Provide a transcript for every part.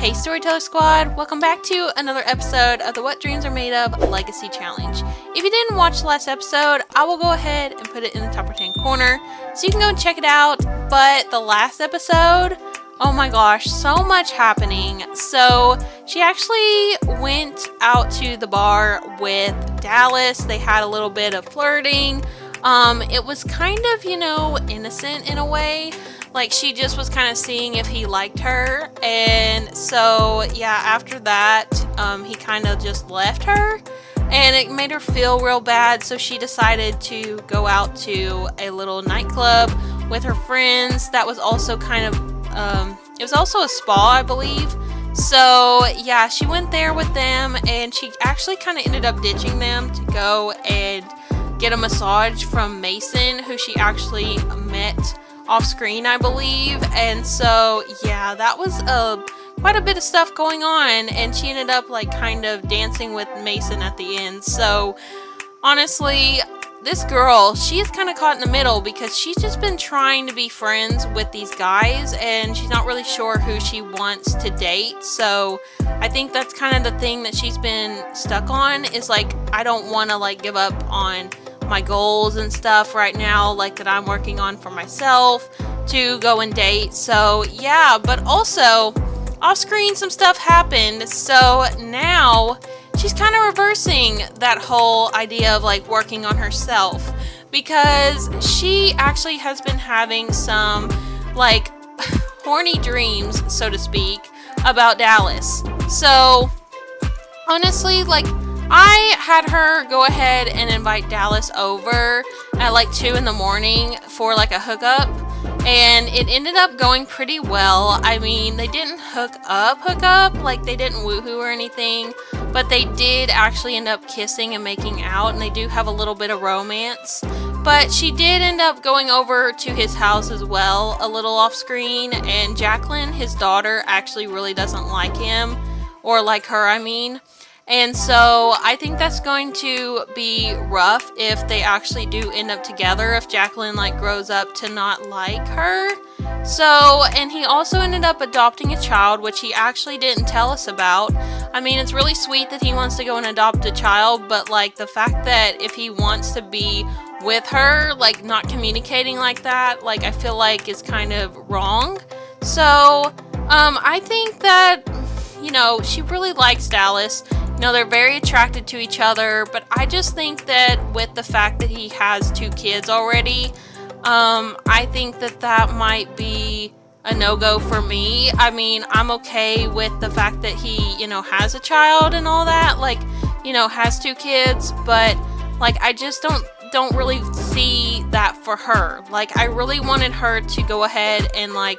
Hey Storyteller Squad, welcome back to another episode of the What Dreams Are Made Of Legacy Challenge. If you didn't watch the last episode, I will go ahead and put it in the top right hand corner so you can go and check it out. But the last episode, oh my gosh, so much happening. So she actually went out to the bar with Dallas. They had a little bit of flirting. It was kind of, innocent in a way. Like, she just was kind of seeing if he liked her. And so, yeah, after that, he kind of just left her. And it made her feel real bad. So she decided to go out to a little nightclub with her friends. That was also kind of, it was also a spa, I believe. So, yeah, she went there with them. And she actually kind of ended up ditching them to go and get a massage from Mason, who she actually met off screen, I believe. And so, yeah, that was quite a bit of stuff going on, and she ended up like kind of dancing with Mason at the end. So honestly, this girl, she is kind of caught in the middle because she's just been trying to be friends with these guys and she's not really sure who she wants to date. So I think that's kind of the thing that she's been stuck on, is like, I don't want to like give up on my goals and stuff right now, like that I'm working on for myself to go and date. So yeah, but also off screen some stuff happened, so now she's kind of reversing that whole idea of like working on herself, because she actually has been having some like horny dreams, so to speak, about Dallas. So honestly, like, I had her go ahead and invite Dallas over at like 2 in the morning for like a hookup, and it ended up going pretty well. I mean, they didn't hook up, like they didn't woohoo or anything, but they did actually end up kissing and making out, and they do have a little bit of romance. But she did end up going over to his house as well, a little off screen, and Jacqueline, his daughter, actually really doesn't like him, or like her, I mean. And so I think that's going to be rough if they actually do end up together, if Jacqueline like grows up to not like her. So, and he also ended up adopting a child, which he actually didn't tell us about. I mean, it's really sweet that he wants to go and adopt a child, but like the fact that if he wants to be with her, like not communicating like that, like I feel like is kind of wrong. So, I think that, she really likes Dallas. They're very attracted to each other, but I just think that with the fact that he has 2 kids already, I think that that might be a no-go for me. I mean, I'm okay with the fact that he, has a child and all that, like, has 2 kids, but like, I just don't really see that for her. Like, I really wanted her to go ahead and like,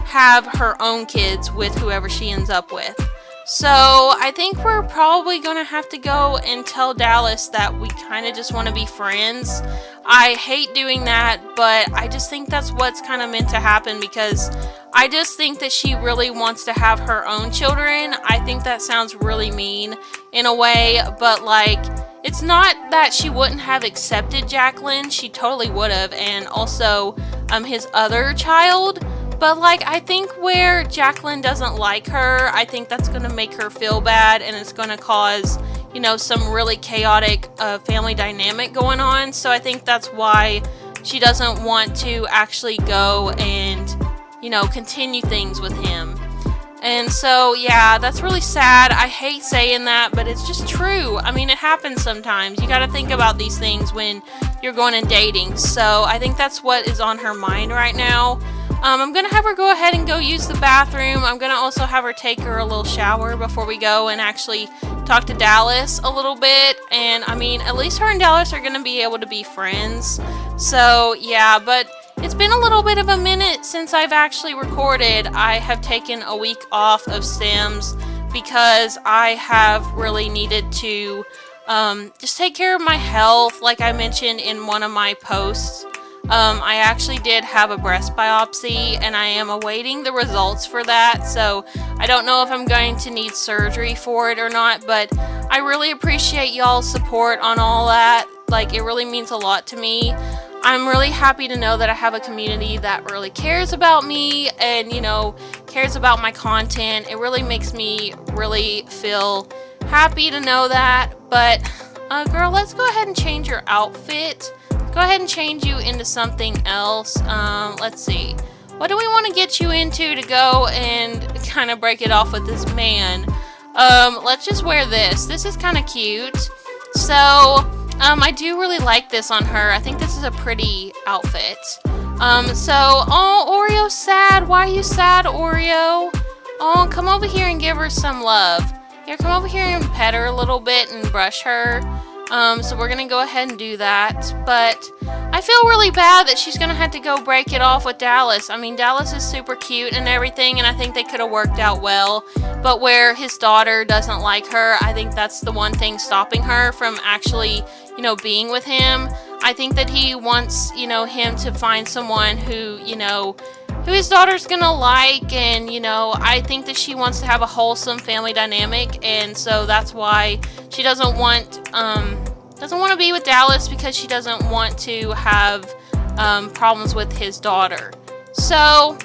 have her own kids with whoever she ends up with. So I think we're probably going to have to go and tell Dallas that we kind of just want to be friends. I hate doing that, but I just think that's what's kind of meant to happen, because I just think that she really wants to have her own children. I think that sounds really mean in a way, but like, it's not that she wouldn't have accepted Jacqueline. She totally would have, and also his other child. But like, I think where Jacqueline doesn't like her, I think that's going to make her feel bad, and it's going to cause, some really chaotic family dynamic going on. So I think that's why she doesn't want to actually go and, continue things with him. And so, yeah, that's really sad. I hate saying that, but it's just true. I mean, it happens sometimes. You got to think about these things when you're going and dating. So I think that's what is on her mind right now. I'm going to have her go ahead and go use the bathroom. I'm going to also have her take her a little shower before we go and actually talk to Dallas a little bit. And I mean, at least her and Dallas are going to be able to be friends. So yeah, but it's been a little bit of a minute since I've actually recorded. I have taken a week off of Sims because I have really needed to just take care of my health, like I mentioned in one of my posts. I actually did have a breast biopsy, and I am awaiting the results for that, so I don't know if I'm going to need surgery for it or not, but I really appreciate y'all's support on all that. Like, it really means a lot to me. I'm really happy to know that I have a community that really cares about me and, you know, cares about my content. It really makes me really feel happy to know that. But, girl, let's go ahead and change your outfit. Go ahead and change you into something else. Let's see. What do we want to get you into to go and kind of break it off with this man? Let's just wear this. This is kind of cute. So, I do really like this on her. I think this is a pretty outfit. Oh, Oreo's sad. Why are you sad, Oreo? Oh, come over here and give her some love. Here, come over here and pet her a little bit and brush her. So we're gonna go ahead and do that. But I feel really bad that she's gonna have to go break it off with Dallas. I mean, Dallas is super cute and everything, and I think they could have worked out well. But where his daughter doesn't like her, I think that's the one thing stopping her from actually, you know, being with him. I think that he wants, you know, him to find someone who, you know, who his daughter's gonna like, and, you know, I think that she wants to have a wholesome family dynamic, and so that's why she doesn't want to be with Dallas, because she doesn't want to have problems with his daughter. So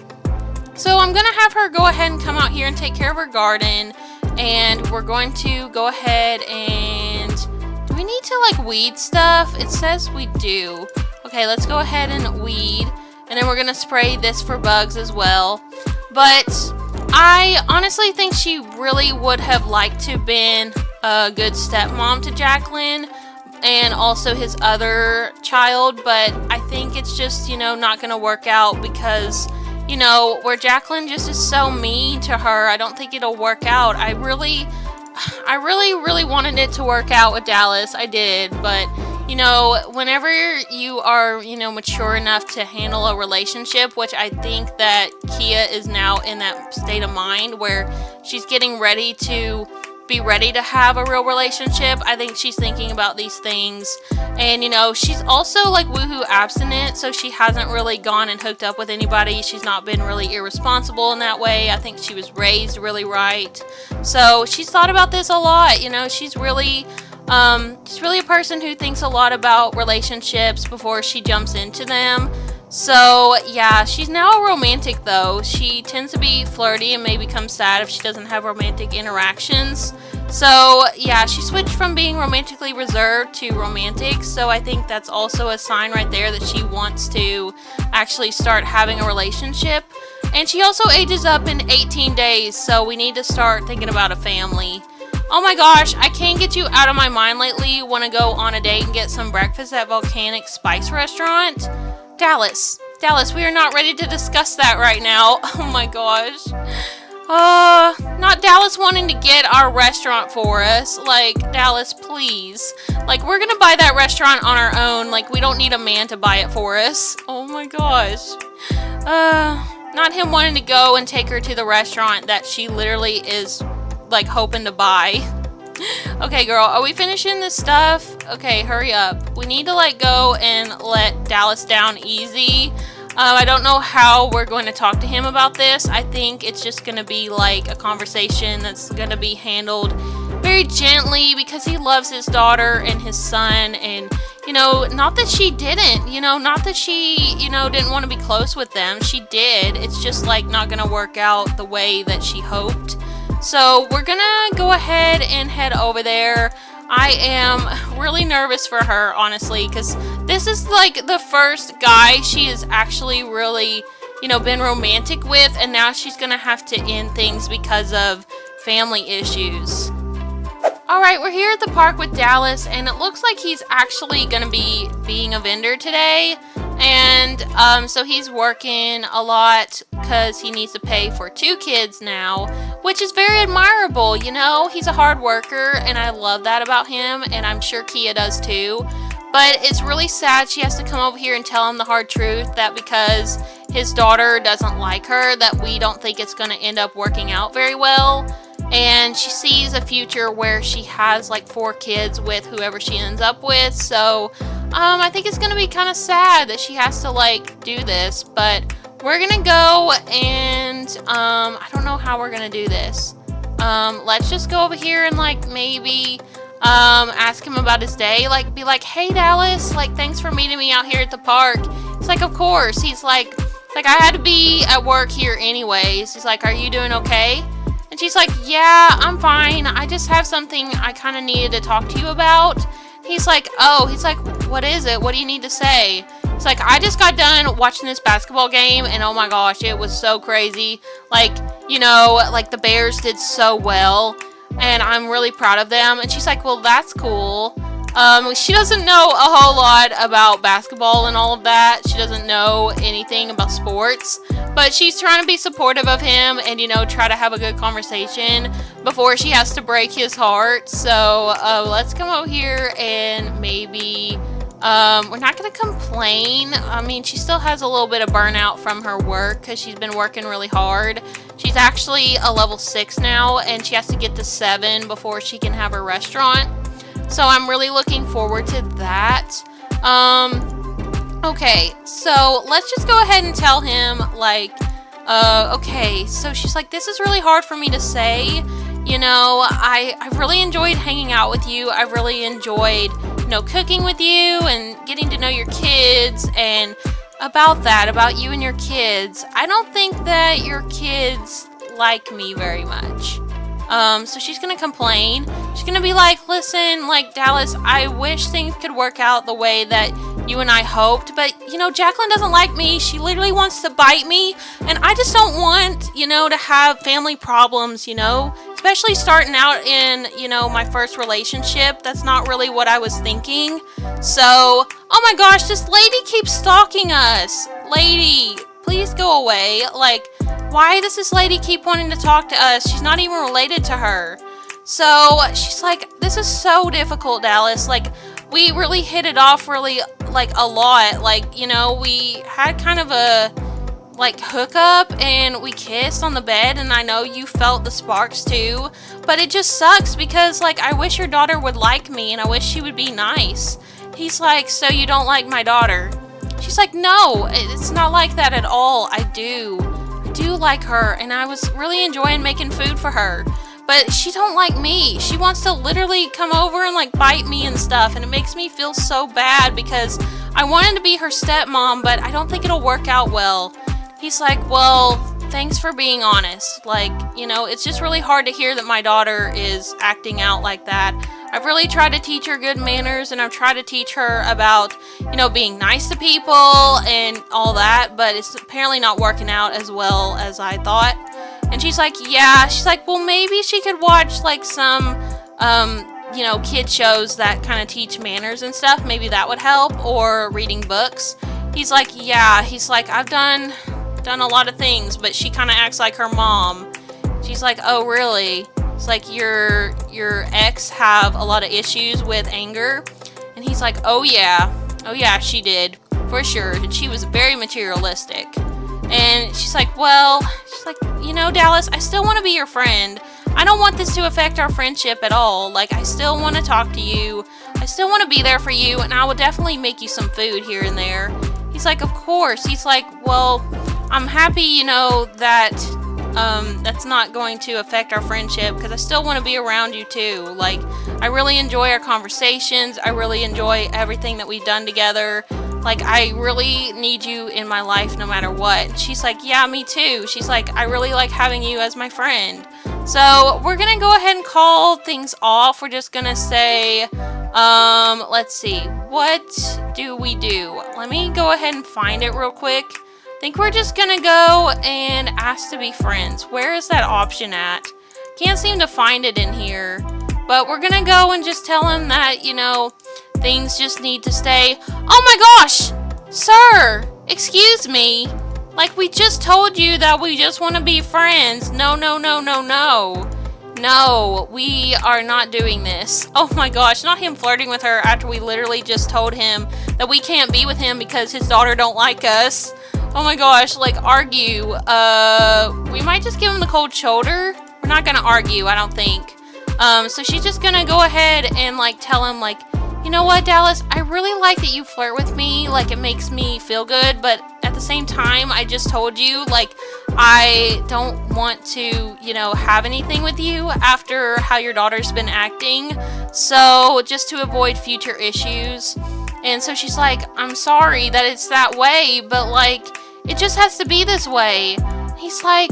I'm gonna have her go ahead and come out here and take care of her garden, and we're going to go ahead and do we need to like weed stuff? It says we do. Okay, let's go ahead and weed, and then we're gonna spray this for bugs as well. But I honestly think she really would have liked to have been a good stepmom to Jacqueline and also his other child, but I think it's just, you know, not gonna work out because, you know, where Jacqueline just is so mean to her, I don't think it'll work out. I really wanted it to work out with Dallas. I did, but, you know, whenever you are, you know, mature enough to handle a relationship, which I think that Kia is now in that state of mind where she's getting ready to be ready to have a real relationship. I think she's thinking about these things, and, you know, she's also like woohoo abstinent, so she hasn't really gone and hooked up with anybody. She's not been really irresponsible in that way. I think she was raised really right, so she's thought about this a lot. You know, she's really a person who thinks a lot about relationships before she jumps into them. So yeah, she's now a romantic though. She tends to be flirty and may become sad if she doesn't have romantic interactions. So yeah, she switched from being romantically reserved to romantic. So I think that's also a sign right there that she wants to actually start having a relationship. And she also ages up in 18 days, so we need to start thinking about a family. Oh my gosh, I can't get you out of my mind lately. Want to go on a date and get some breakfast at Volcanic Spice Restaurant? Dallas, we are not ready to discuss that right now. Oh my gosh. Not Dallas wanting to get our restaurant for us. Like, Dallas, please. Like, we're gonna buy that restaurant on our own. Like, we don't need a man to buy it for us. Oh my gosh. Not him wanting to go and take her to the restaurant that she literally is, like, hoping to buy. Okay, girl, are we finishing this stuff? Okay, hurry up. We need to, like, go and let Dallas down easy. I don't know how we're going to talk to him about this. I think it's just going to be, like, a conversation that's going to be handled very gently because he loves his daughter and his son. And, you know, not that she didn't, you know, not that she, you know, didn't want to be close with them. She did. It's just, like, not going to work out the way that she hoped. So we're gonna go ahead and head over there. I am really nervous for her, honestly, because this is like the first guy she has actually really, you know, been romantic with, and now she's gonna have to end things because of family issues. Alright, we're here at the park with Dallas, and it looks like he's actually gonna be being a vendor today. And so he's working a lot because he needs to pay for 2 kids now, which is very admirable. You know, he's a hard worker, and I love that about him, and I'm sure Kia does too. But it's really sad she has to come over here and tell him the hard truth that because his daughter doesn't like her, that we don't think it's going to end up working out very well. And she sees a future where she has like 4 kids with whoever she ends up with. So I think it's going to be kind of sad that she has to like do this. But we're going to go and I don't know how we're going to do this. Let's just go over here and like maybe ask him about his day, like be like, hey Dallas, like thanks for meeting me out here at the park. He's like, of course. He's like I had to be at work here anyways. He's like, are you doing okay? And she's like, yeah, I'm fine. I just have something I kind of needed to talk to you about. He's like, oh, he's like, what is it? What do you need to say? It's like, I just got done watching this basketball game, and oh my gosh, it was so crazy. Like, you know, like the Bears did so well, and I'm really proud of them. And she's like, well, that's cool. She doesn't know a whole lot about basketball and all of that. She doesn't know anything about sports, but she's trying to be supportive of him and, you know, try to have a good conversation before she has to break his heart. So, let's come over here and maybe, we're not going to complain. I mean, she still has a little bit of burnout from her work because she's been working really hard. She's actually a level 6 now, and she has to get to 7 before she can have her restaurant. So I'm really looking forward to that. Okay, so let's just go ahead and tell him, like, okay, so she's like, this is really hard for me to say. You know, I've really enjoyed hanging out with you. I've really enjoyed, you know, cooking with you and getting to know your kids and about you and your kids. I don't think that your kids like me very much. So she's gonna complain. She's gonna be like, listen, like, Dallas, I wish things could work out the way that you and I hoped, but, you know, Jacqueline doesn't like me. She literally wants to bite me, and I just don't want, you know, to have family problems, you know, especially starting out in, you know, my first relationship. That's not really what I was thinking. So, oh my gosh, this lady keeps stalking us. Lady, please go away. Like, why does this lady keep wanting to talk to us? She's not even related to her. So she's like, this is so difficult, Dallas. Like, we really hit it off really, like, a lot. Like, you know, we had kind of a, like, hookup and we kissed on the bed, and I know you felt the sparks too. But it just sucks because, like, I wish your daughter would like me and I wish she would be nice. He's like, so you don't like my daughter? She's like, no, it's not like that at all. I do like her, and I was really enjoying making food for her, but she don't like me. She wants to literally come over and, like, bite me and stuff, and it makes me feel so bad because I wanted to be her stepmom, but I don't think it'll work out well. He's like, well, thanks for being honest. Like, you know, it's just really hard to hear that my daughter is acting out like that. I've really tried to teach her good manners, and I've tried to teach her about, you know, being nice to people and all that, but it's apparently not working out as well as I thought. And she's like, yeah. She's like, well, maybe she could watch, like, some, you know, kid shows that kind of teach manners and stuff. Maybe that would help, or reading books. He's like, yeah. He's like, I've done a lot of things, but she kind of acts like her mom. She's like, oh, really? It's like, your ex have a lot of issues with anger? And he's like, oh yeah, she did, for sure. And she was very materialistic. And she's like, well, you know, Dallas, I still want to be your friend. I don't want this to affect our friendship at all. Like, I still want to talk to you. I still want to be there for you, and I will definitely make you some food here and there. He's like, of course. He's like, well, I'm happy, you know, that that's not going to affect our friendship, because I still want to be around you too. Like, I really enjoy our conversations. I really enjoy everything that we've done together. Like, I really need you in my life no matter what. And she's like, yeah, me too. She's like, I really like having you as my friend. So we're gonna go ahead and call things off. We're just gonna say, let's see, what do we do? Let me go ahead and find it real quick. I think we're just gonna go and ask to be friends. Where is that option at? Can't seem to find it in here. But we're gonna go and just tell him that, you know, things just need to stay. Oh my gosh! Sir! Excuse me! Like, we just told you that we just want to be friends. No, no, no, no, no. No, we are not doing this. Oh my gosh, not him flirting with her after we literally just told him that we can't be with him because his daughter don't like us. Oh my gosh, like, argue. We might just give him the cold shoulder. We're not gonna argue, I don't think. So she's just gonna go ahead and, like, tell him, like, you know what, Dallas, I really like that you flirt with me. Like, it makes me feel good, but at the same time, I just told you, like, I don't want to, you know, have anything with you after how your daughter's been acting. So just to avoid future issues. And so she's like, I'm sorry that it's that way, but like, it just has to be this way. He's like,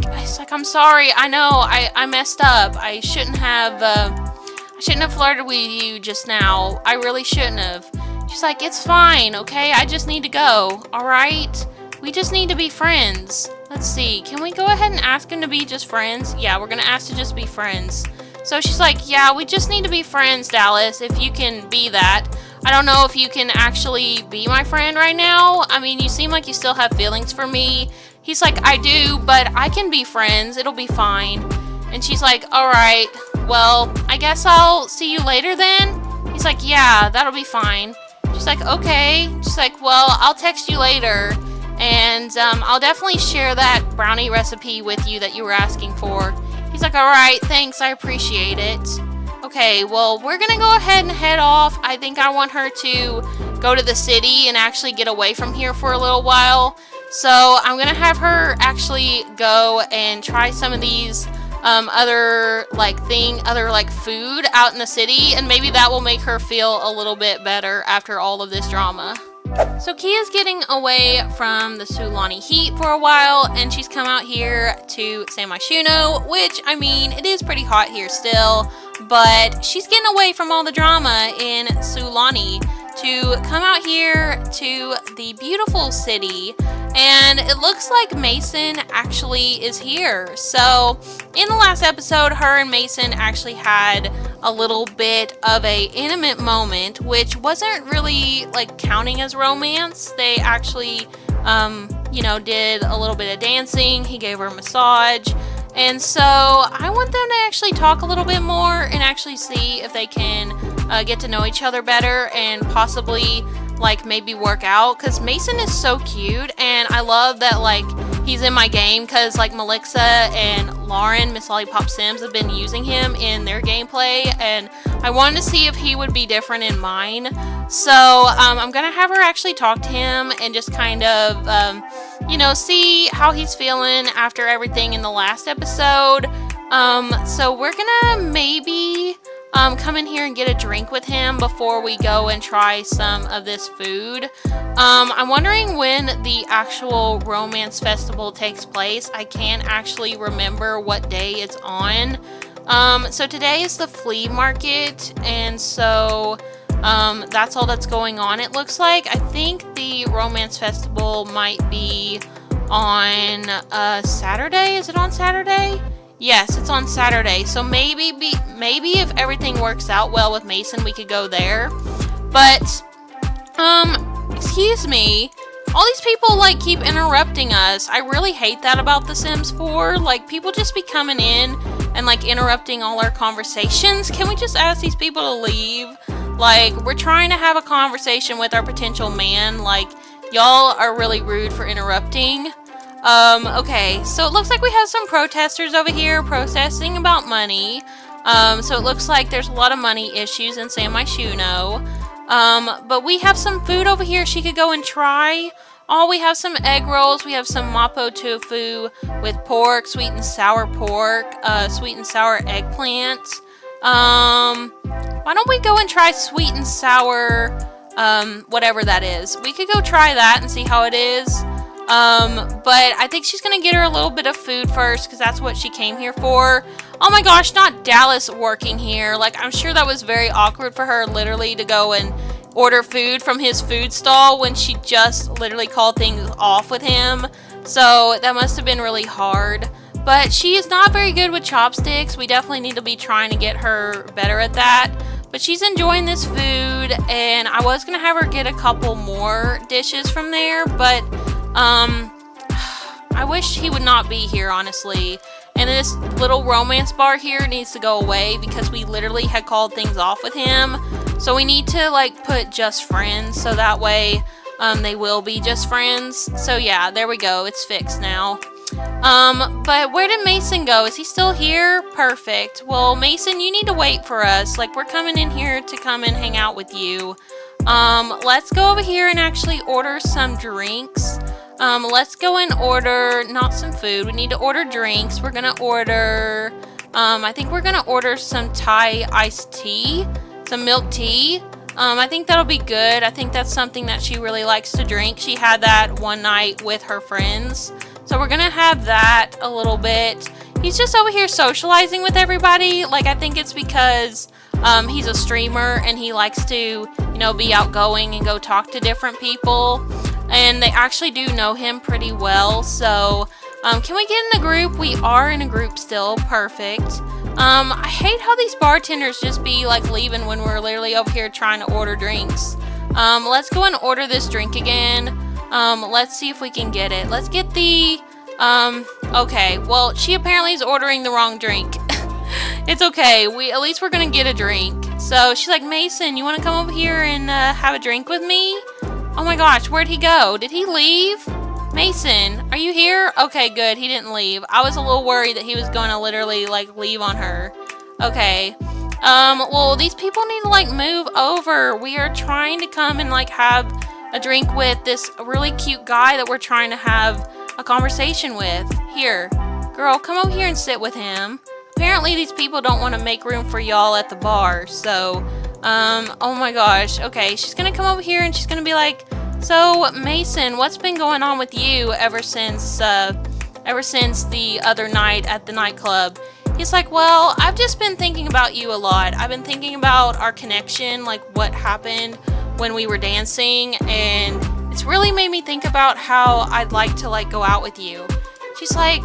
I'm sorry. I know I messed up. I shouldn't have flirted with you just now. I really shouldn't have. She's like, it's fine, okay? I just need to go, all right? We just need to be friends. Let's see, can we go ahead and ask him to be just friends? Yeah, we're gonna ask to just be friends. So she's like, yeah, we just need to be friends, Dallas, if you can be that. I don't know if you can actually be my friend right now. I mean, you seem like you still have feelings for me. He's like, I do, but I can be friends. It'll be fine. And she's like, all right, well, I guess I'll see you later then. He's like, yeah, that'll be fine. She's like, okay. She's like, well, I'll text you later. And I'll definitely share that brownie recipe with you that you were asking for. He's like, all right, thanks, I appreciate it. Okay, well, we're gonna go ahead and head off. I think I want her to go to the city and actually get away from here for a little while. So I'm gonna have her actually go and try some of these other food out in the city, and maybe that will make her feel a little bit better after all of this drama. So Kia's getting away from the Sulani heat for a while, and she's come out here to San Myshuno, which, I mean, it is pretty hot here still, but she's getting away from all the drama in Sulani to come out here to the beautiful city. And it looks like Mason actually is here. So in the last episode, her and Mason actually had a little bit of a intimate moment, which wasn't really like counting as romance. They actually, you know, did a little bit of dancing. He gave her a massage. And so I want them to actually talk a little bit more and actually see if they can get to know each other better and possibly like maybe work out, because Mason is so cute, and I love that like he's in my game, because like Malixa and Lauren, Miss Lollipop Sims, have been using him in their gameplay, and I wanted to see if he would be different in mine. So I'm gonna have her actually talk to him and just kind of you know, see how he's feeling after everything in the last episode. So we're gonna maybe come in here and get a drink with him before we go and try some of this food. I'm wondering when the actual romance festival takes place. I can't actually remember what day it's on. So today is the flea market, and so that's all that's going on, it looks like. I think the romance festival might be on Saturday. Is it on Saturday? Yes, it's on Saturday. So maybe if everything works out well with Mason, we could go there. But excuse me, all these people like keep interrupting us. I really hate that about The Sims 4. Like, people just be coming in and like interrupting all our conversations. Can we just ask these people to leave? Like, we're trying to have a conversation with our potential man. Like, y'all are really rude for interrupting. Okay, so it looks like we have some protesters over here protesting about money. So it looks like there's a lot of money issues in San Myshuno. But we have some food over here she could go and try. Oh, we have some egg rolls. We have some mapo tofu with pork, sweet and sour pork, sweet and sour eggplant. Why don't we go and try sweet and sour, whatever that is. We could go try that and see how it is. But I think she's gonna get her a little bit of food first, because that's what she came here for. Oh my gosh, not Dallas working here. Like, I'm sure that was very awkward for her, literally, to go and order food from his food stall when she just literally called things off with him. So that must have been really hard. But she is not very good with chopsticks. We definitely need to be trying to get her better at that. But she's enjoying this food, and I was gonna have her get a couple more dishes from there, but I wish he would not be here, honestly. And this little romance bar here needs to go away, because we literally had called things off with him. So we need to like put just friends, so that way they will be just friends. So yeah, there we go, it's fixed now. But where did Mason go? Is he still here? Perfect. Well, Mason, you need to wait for us. Like, we're coming in here to come and hang out with you. Let's go over here and actually order some drinks. Let's go and order, not some food, we need to order drinks. We're gonna order, I think we're gonna order some Thai iced tea, some milk tea. I think that'll be good. I think that's something that she really likes to drink. She had that one night with her friends. So we're gonna have that a little bit. He's just over here socializing with everybody. Like, I think it's because he's a streamer and he likes to, you know, be outgoing and go talk to different people. And they actually do know him pretty well. So, can we get in a group? We are in a group still. Perfect. I hate how these bartenders just be like leaving when we're literally over here trying to order drinks. Let's go and order this drink again. Let's see if we can get it. Let's get the, okay. Well, she apparently is ordering the wrong drink. It's okay. At least we're gonna get a drink. So she's like, Mason, you want to come over here and have a drink with me? Oh my gosh, where'd he go? Did he leave? Mason, are you here? Okay, good. He didn't leave. I was a little worried that he was going to literally like leave on her. Okay. Well, these people need to like move over. We are trying to come and like have a drink with this really cute guy that we're trying to have a conversation with. Here, girl, come over here and sit with him. Apparently these people don't want to make room for y'all at the bar. So, oh my gosh. Okay, she's gonna come over here and she's gonna be like, so Mason, what's been going on with you ever since the other night at the nightclub? He's like, well, I've just been thinking about you a lot. I've been thinking about our connection, like what happened when we were dancing, and it's really made me think about how I'd like to like go out with you. She's like,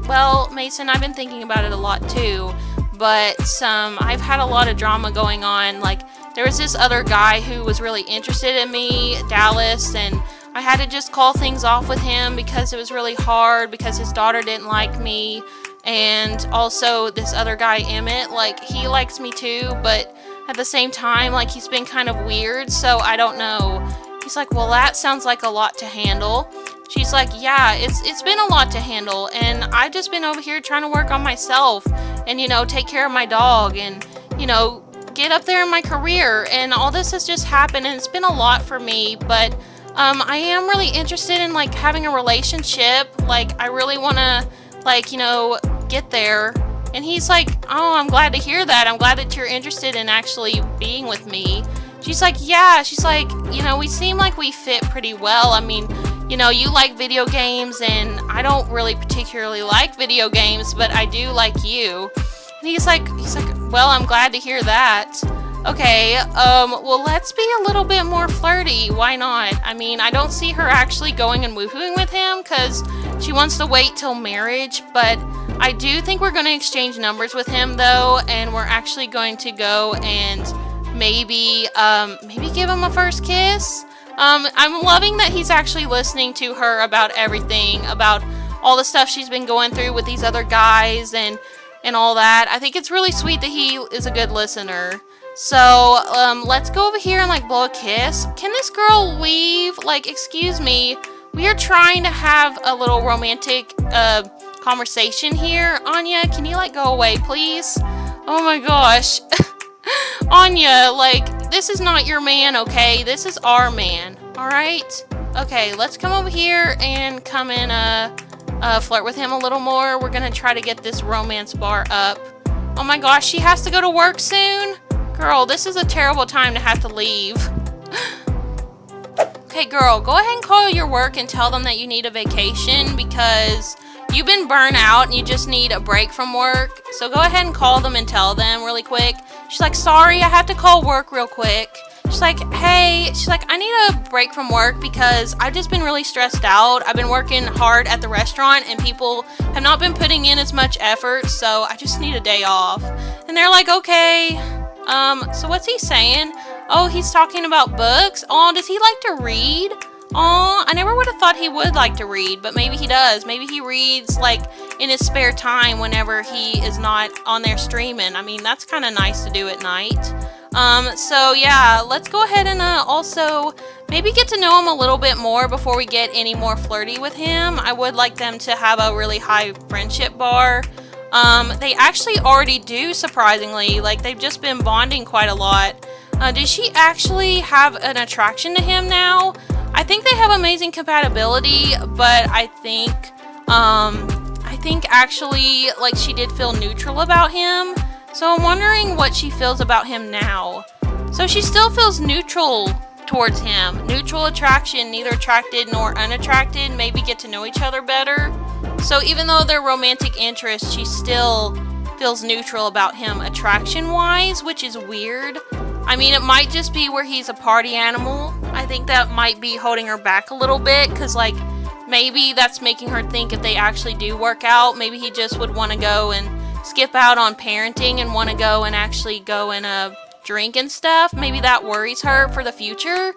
well, Mason, I've been thinking about it a lot too, but I've had a lot of drama going on. Like, there was this other guy who was really interested in me, Dallas, and I had to just call things off with him because it was really hard because his daughter didn't like me. And also this other guy, Emmett, like, he likes me too, but at the same time, like, he's been kind of weird, so I don't know. He's like, well, that sounds like a lot to handle. She's like, yeah, it's been a lot to handle, and I've just been over here trying to work on myself and, you know, take care of my dog and, you know, get up there in my career, and all this has just happened, and it's been a lot for me, but I am really interested in like having a relationship. Like, I really want to like, you know, get there. And he's like, oh, I'm glad to hear that. I'm glad that you're interested in actually being with me. She's like, yeah. She's like, you know, we seem like we fit pretty well. I mean, you know, you like video games and I don't really particularly like video games, but I do like you. And he's like, well, I'm glad to hear that. Okay, well, let's be a little bit more flirty. Why not? I mean, I don't see her actually going and woohooing with him because she wants to wait till marriage, but I do think we're going to exchange numbers with him, though, and we're actually going to go and maybe give him a first kiss. I'm loving that he's actually listening to her about everything, about all the stuff she's been going through with these other guys and all that. I think it's really sweet that he is a good listener. So, let's go over here and, like, blow a kiss. Can this girl leave? Like, excuse me. We are trying to have a little romantic, conversation here. Anya, can you, like, go away, please? Oh my gosh. Anya, like, this is not your man, okay? This is our man, alright? Okay, let's come over here and come and, flirt with him a little more. We're gonna try to get this romance bar up. Oh my gosh, she has to go to work soon? Girl, this is a terrible time to have to leave. Okay, girl, go ahead and call your work and tell them that you need a vacation because you've been burnt out and you just need a break from work. So go ahead and call them and tell them really quick. She's like, sorry, I have to call work real quick. She's like, hey, she's like, I need a break from work because I've just been really stressed out. I've been working hard at the restaurant and people have not been putting in as much effort, so I just need a day off. And they're like, okay. So what's he saying? Oh, he's talking about books. Oh, does he like to read? Oh, I never would have thought he would like to read, but maybe he does. Maybe he reads, like, in his spare time whenever he is not on there streaming. I mean, that's kind of nice to do at night. So yeah, let's go ahead and, also maybe get to know him a little bit more before we get any more flirty with him. I would like them to have a really high friendship bar. They actually already do, surprisingly. Like, they've just been bonding quite a lot. Does she actually have an attraction to him now? I think they have amazing compatibility, but I think actually, like, she did feel neutral about him. So I'm wondering what she feels about him now. So she still feels neutral towards him. Neutral attraction, neither attracted nor unattracted, maybe get to know each other better. So even though they're romantic interests, she still feels neutral about him attraction-wise, which is weird. I mean, it might just be where he's a party animal. I think that might be holding her back a little bit, because, like, maybe that's making her think if they actually do work out, maybe he just would want to go and skip out on parenting and want to go and actually go and drink and stuff. Maybe that worries her for the future.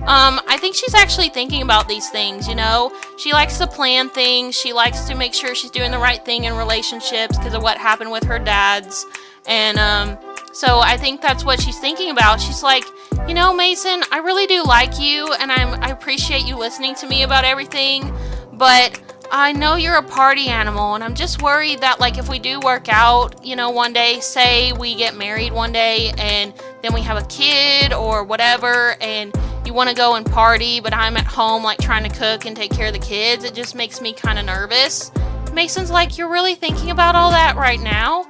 I think she's actually thinking about these things, you know? She likes to plan things. She likes to make sure she's doing the right thing in relationships because of what happened with her dads. And, so I think that's what she's thinking about. She's like, you know, Mason, I really do like you, and I appreciate you listening to me about everything, but I know you're a party animal, and I'm just worried that, like, if we do work out, you know, one day, say we get married one day, and then we have a kid or whatever, and you want to go and party, but I'm at home, like, trying to cook and take care of the kids, it just makes me kind of nervous. Mason's like, you're really thinking about all that right now?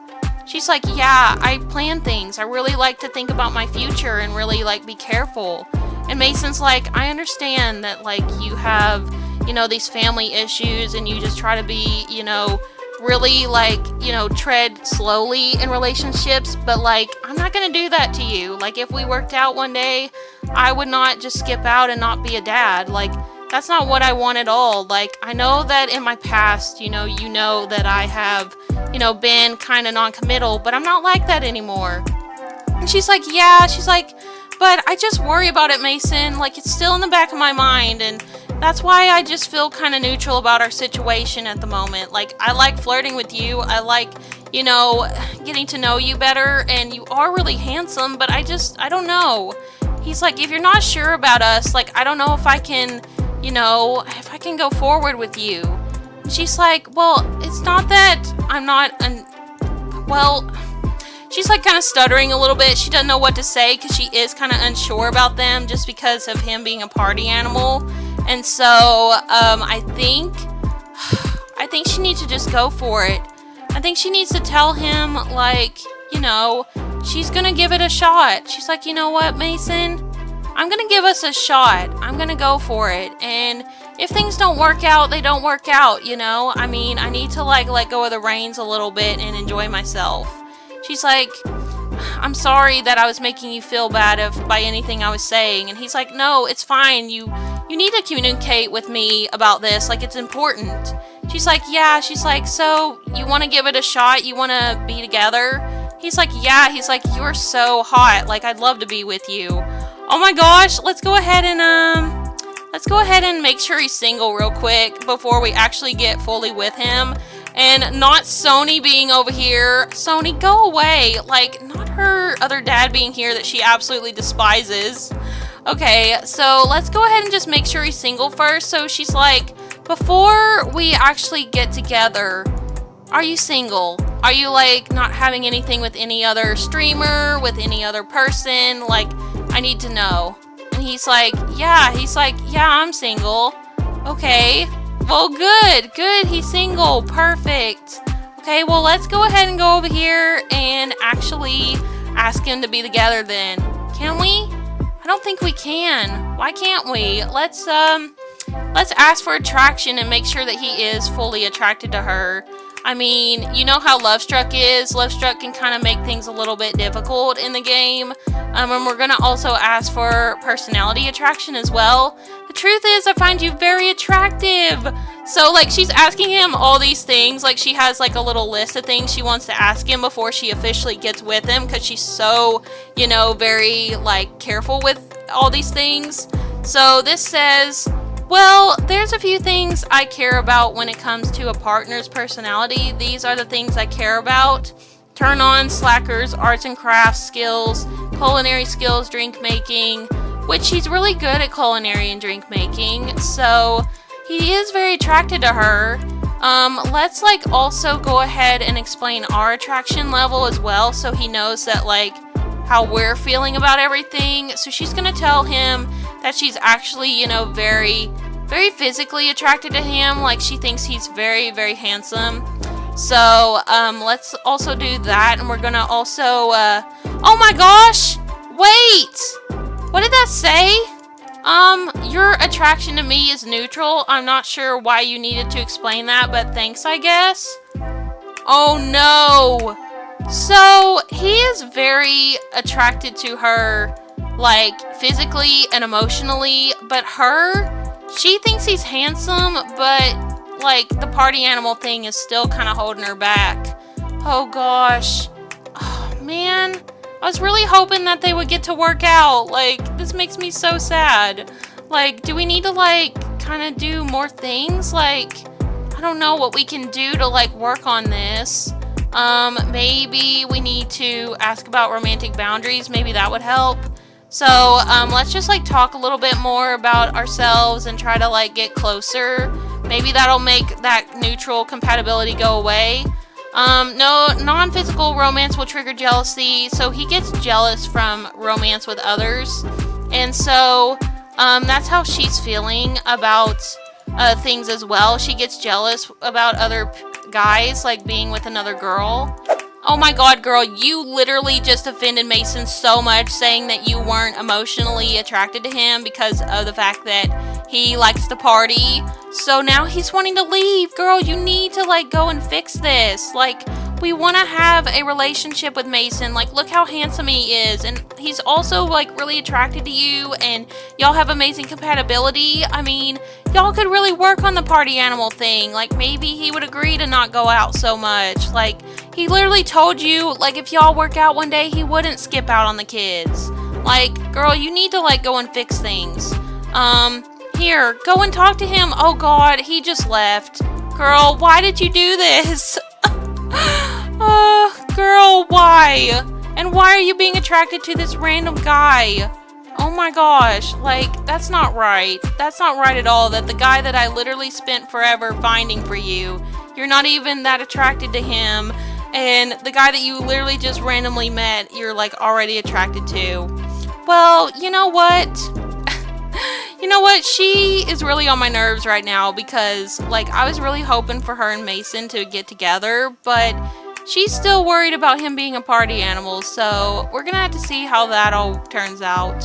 She's like, yeah, I plan things. I really like to think about my future and really, like, be careful. And Mason's like, I understand that, like, you have, you know, these family issues and you just try to be, you know, really, like, you know, tread slowly in relationships, but, like, I'm not gonna do that to you. Like, if we worked out one day, I would not just skip out and not be a dad. Like, that's not what I want at all. Like, I know that in my past, you know that I have, you know, been kind of non-committal, but I'm not like that anymore. And she's like, yeah, she's like, but I just worry about it, Mason. Like, it's still in the back of my mind, and that's why I just feel kind of neutral about our situation at the moment. Like, I like flirting with you. I like, you know, getting to know you better, and you are really handsome, but I don't know. He's like, if you're not sure about us, like, I don't know if I can, you know, if I can go forward with you. She's like, well, it's not that I'm not, well, she's like kind of stuttering a little bit. She doesn't know what to say because she is kind of unsure about them just because of him being a party animal. And so, I think she needs to just go for it. I think she needs to tell him, like, you know, she's gonna give it a shot. She's like, you know what, Mason? I'm gonna give us a shot. I'm gonna go for it. And if things don't work out, they don't work out, you know? I mean, I need to, like, let go of the reins a little bit and enjoy myself. She's like, I'm sorry that I was making you feel bad by anything I was saying. And he's like, no, it's fine. You need to communicate with me about this. Like, it's important. She's like, yeah. She's like, so you want to give it a shot? You want to be together? He's like, yeah. He's like, you're so hot. Like, I'd love to be with you. Oh my gosh. Let's go ahead and make sure he's single real quick before we actually get fully with him. And not Sony being over here. Sony, go away. Like, not her other dad being here that she absolutely despises. Okay, so let's go ahead and just make sure he's single first. So she's like, before we actually get together, are you single? Are you, like, not having anything with any other streamer, with any other person? Like, I need to know. And he's like, yeah. He's like, yeah, I'm single. Okay. Well, good. He's single. Perfect. Okay, well, let's go ahead and go over here and actually ask him to be together then. Can we? I don't think we can. Why can't we? Let's ask for attraction and make sure that he is fully attracted to her. I mean, you know how Lovestruck is. Lovestruck can kind of make things a little bit difficult in the game. And we're going to also ask for personality attraction as well. The truth is, I find you very attractive. So, like, she's asking him all these things. Like, she has, like, a little list of things she wants to ask him before she officially gets with him. Because she's so, you know, very, like, careful with all these things. So, this says, well, there's a few things I care about when it comes to a partner's personality. These are the things I care about. Turn on, slackers, arts and crafts skills, culinary skills, drink making, which he's really good at culinary and drink making. So he is very attracted to her. Let's, like, also go ahead and explain our attraction level as well, so he knows that, like, how we're feeling about everything. So she's gonna tell him that she's actually, you know, very physically attracted to him. Like, she thinks he's very, very handsome. So, let's also do that. And we're gonna also, oh my gosh! Wait! What did that say? Your attraction to me is neutral. I'm not sure why you needed to explain that, but thanks, I guess. Oh no! So, he is very attracted to her, like, physically and emotionally, but she thinks he's handsome, but, like, the party animal thing is still kind of holding her back. Oh gosh. Oh, man. I was really hoping that they would get to work out. Like, this makes me so sad. Like, do we need to, like, kind of do more things? Like, I don't know what we can do to, like, work on this. Maybe we need to ask about romantic boundaries. Maybe that would help. So, let's just, like, talk a little bit more about ourselves and try to, like, get closer. Maybe that'll make that neutral compatibility go away. No, non-physical romance will trigger jealousy, so he gets jealous from romance with others. And so, that's how she's feeling about, things as well. She gets jealous about other guys, like being with another girl. Oh my god, girl, you literally just offended Mason so much saying that you weren't emotionally attracted to him because of the fact that he likes to party. So now he's wanting to leave. Girl, you need to, like, go and fix this. Like, we want to have a relationship with Mason. Like, look how handsome he is. And he's also, like, really attracted to you. And y'all have amazing compatibility. I mean, y'all could really work on the party animal thing. Like, maybe he would agree to not go out so much. Like, he literally told you, like, if y'all work out one day, he wouldn't skip out on the kids. Like, girl, you need to, like, go and fix things. Here, go and talk to him. Oh, God, he just left. Girl, why did you do this? Girl, why? And why are you being attracted to this random guy? Oh my gosh, like, that's not right. That's not right at all, that the guy that I literally spent forever finding for you, you're not even that attracted to him, and the guy that you literally just randomly met, you're, like, already attracted to. Well, you know what? You know what? She is really on my nerves right now because, like, I was really hoping for her and Mason to get together, but she's still worried about him being a party animal, so we're gonna have to see how that all turns out.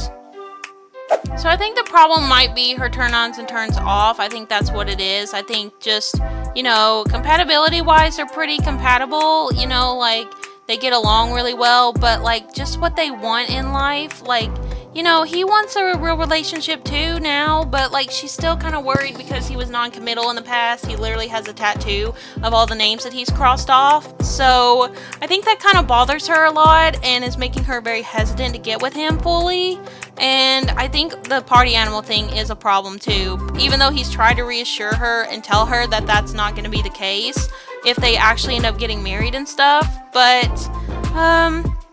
So I think the problem might be her turn-ons and turns-off. I think that's what it is. I think just, you know, compatibility-wise, they're pretty compatible, you know, like, they get along really well, but, like, just what they want in life, like, you know, he wants a real relationship too now, but, like, she's still kind of worried because he was non-committal in the past. He literally has a tattoo of all the names that he's crossed off. So I think that kind of bothers her a lot and is making her very hesitant to get with him fully. And I think the party animal thing is a problem too, even though he's tried to reassure her and tell her that that's not going to be the case if they actually end up getting married and stuff. But,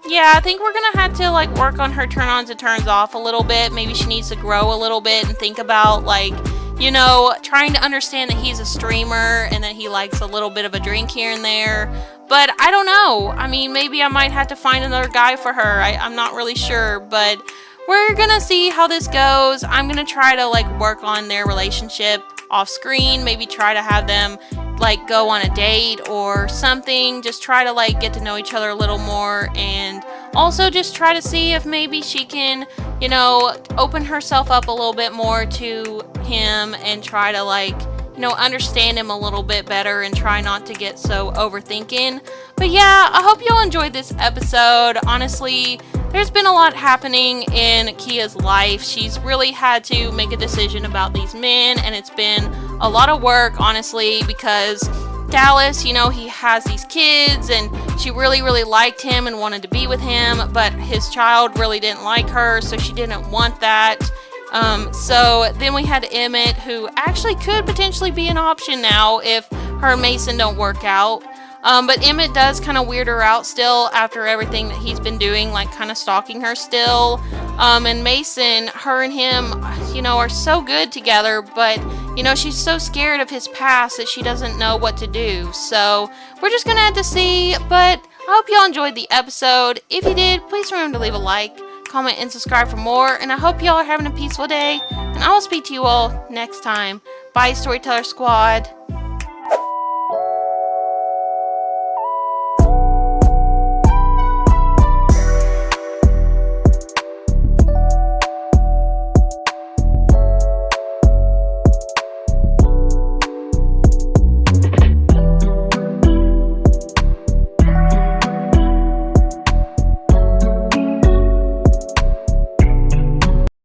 yeah, I think we're gonna have to, like, work on her turn-ons and turns-off a little bit. Maybe she needs to grow a little bit and think about, like, you know, trying to understand that he's a streamer and that he likes a little bit of a drink here and there. But I don't know. I mean, maybe I might have to find another guy for her. I'm not really sure, but we're gonna see how this goes. I'm gonna try to, like, work on their relationship off screen. Maybe try to have them, like, go on a date or something. Just try to, like, get to know each other a little more, and also just try to see if maybe she can, you know, open herself up a little bit more to him and try to, like, you know, understand him a little bit better and try not to get so overthinking. But yeah, I hope y'all enjoyed this episode. Honestly, there's been a lot happening in Kia's life. She's really had to make a decision about these men, and it's been a lot of work, honestly, because Dallas, you know, he has these kids, and she really, really liked him and wanted to be with him, but his child really didn't like her, so she didn't want that. So then we had Emmett, who actually could potentially be an option now if her and Mason don't work out. But Emmett does kind of weird her out still after everything that he's been doing, like kind of stalking her still. And Mason, her and him, you know, are so good together, but, you know, she's so scared of his past that she doesn't know what to do. So we're just gonna have to see, but I hope y'all enjoyed the episode. If you did, please remember to leave a like, comment, and subscribe for more. And I hope y'all are having a peaceful day. And I will speak to you all next time. Bye, Storyteller Squad.